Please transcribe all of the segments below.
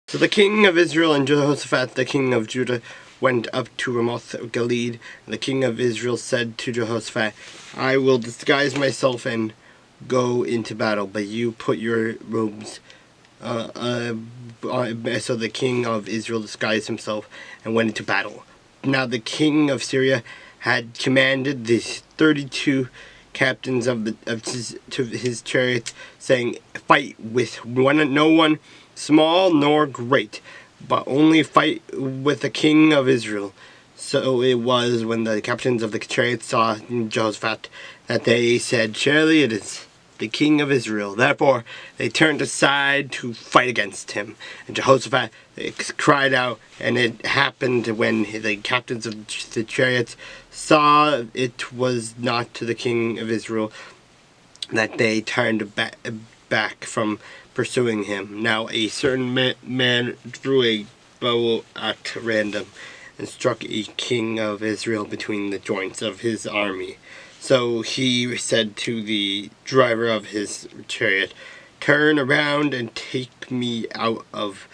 So the king of Israel and Jehoshaphat the king of Judah went up to Ramoth of Gilead. And the king of Israel said to Jehoshaphat, I will disguise myself and go into battle, but you put your robes. So the king of Israel disguised himself and went into battle. Now the king of Syria had commanded the 32 captains of his chariots, saying, fight with no one small nor great, but only fight with the king of Israel. So it was when the captains of the chariots saw Jehoshaphat that they said, surely it is the king of Israel. Therefore they turned aside to fight against him. And Jehoshaphat cried out, and it happened when the captains of the chariots saw it was not to the king of Israel that they turned back from pursuing him. Now a certain man drew a bow at random and struck a king of Israel between the joints of his army. So he said to the driver of his chariot, turn around and take me out of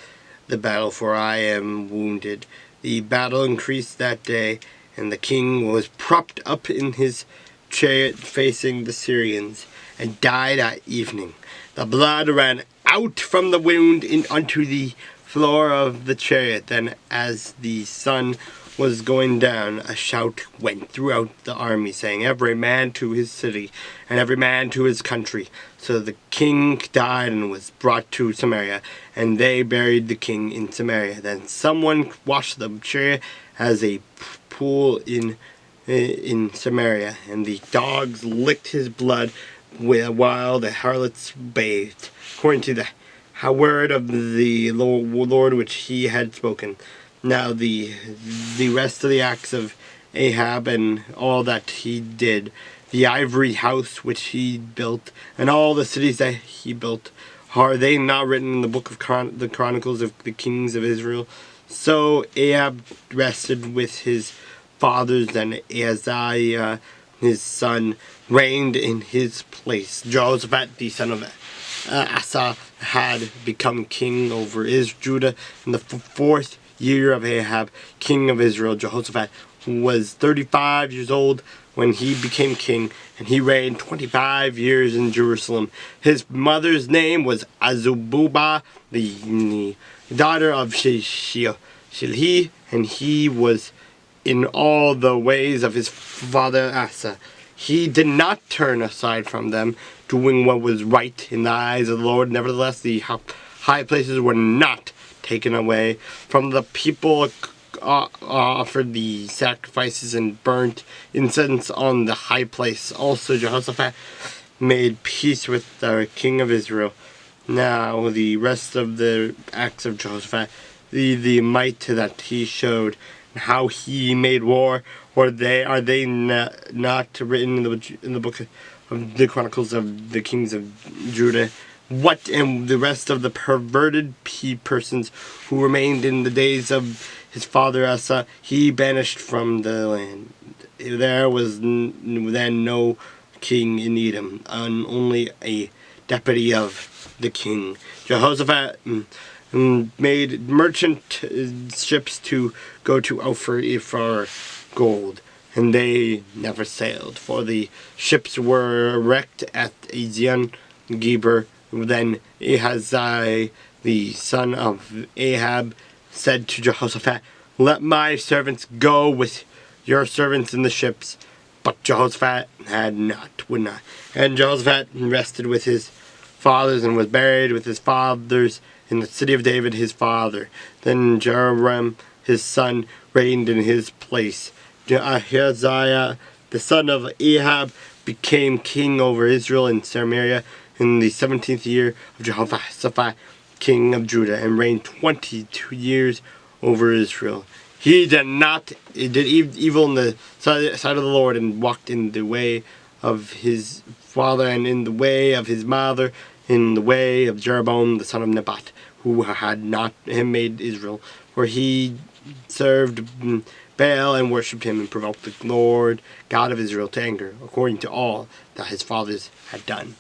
the battle, for I am wounded. The battle increased that day, and the king was propped up in his chariot facing the Syrians, and died at evening. The blood ran out from the wound onto the floor of the chariot. Then as the sun was going down, a shout went throughout the army, saying, every man to his city, and every man to his country. So the king died and was brought to Samaria, and they buried the king in Samaria. Then someone washed the chariot as a pool in Samaria, and the dogs licked his blood while the harlots bathed, according to the word of the Lord which he had spoken. Now the rest of the acts of Ahab and all that he did, the ivory house which he built, and all the cities that he built, are they not written in the book of the Chronicles of the kings of Israel? So Ahab rested with his fathers, and Ahaziah his son reigned in his place. Jehoshaphat the son of Asa had become king over Judah in the fourth year of Ahab, king of Israel. Jehoshaphat was 35 years old when he became king, and he reigned 25 years in Jerusalem. His mother's name was Azubah, the daughter of Shilhi, and he was in all the ways of his father Asa. He did not turn aside from them, doing what was right in the eyes of the Lord. Nevertheless, the high places were not taken away from the people. Offered the sacrifices and burnt incense on the high place. Also Jehoshaphat made peace with the king of Israel. Now the rest of the acts of Jehoshaphat, the might that he showed, how he made war, are they not written in the book of the Chronicles of the kings of Judah? What and the rest of the perverted persons who remained in the days of his father Asa, he banished from the land. There was then no king in Edom, and only a deputy of the king. Jehoshaphat made merchant ships to go to Ophir for gold, and they never sailed, for the ships were wrecked at Ezion Geber. Then Ahaziah the son of Ahab said to Jehoshaphat, let my servants go with your servants in the ships. But Jehoshaphat would not. And Jehoshaphat rested with his fathers and was buried with his fathers in the city of David his father. Then Jehoram his son reigned in his place. Ahaziah the son of Ahab became king over Israel and Samaria in the 17th year of Jehoshaphat king of Judah, and reigned 22 years over Israel. He did evil in the sight of the Lord, and walked in the way of his father, and in the way of his mother, in the way of Jeroboam the son of Nebat, who had not made Israel, where he served Baal and worshipped him, and provoked the Lord God of Israel to anger, according to all that his fathers had done.